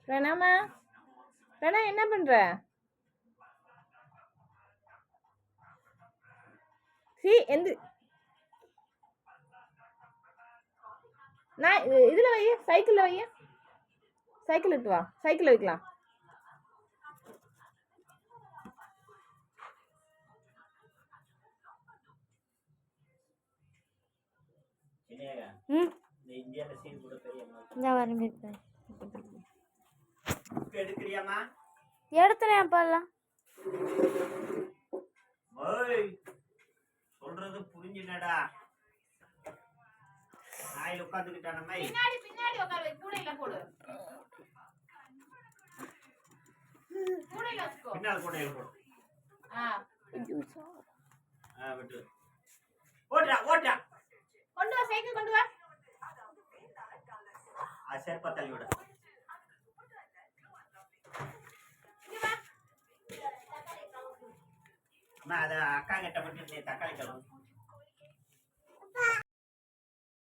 வேணாமா வேணா என்ன பண்ற? எந்த நான் இதுல வை, சைக்கிள்ல வை. சைக்கிள் இட்டு வா, சைக்கிள் வைக்கலாம். எடுத்துறேன் அப்பெல்லாம் சொல்றது புரிஞ்சுனடா. நாயில உட்காந்துக்கிட்டான பின்னாடி பின்னாடி உட்காரு, கூடையில போடு. கூடையில வச்சுக்கோ. பின்னால கூடையில போடு. விட்டு ஓட்டா ஓட்டா. கொண்டு வா, சைக்கிள் கொண்டு வா. செருப்பா தள்ளி விட. அம்மா அத அக்கா கிட்ட மட்டும் தக்காளி கிழங்கு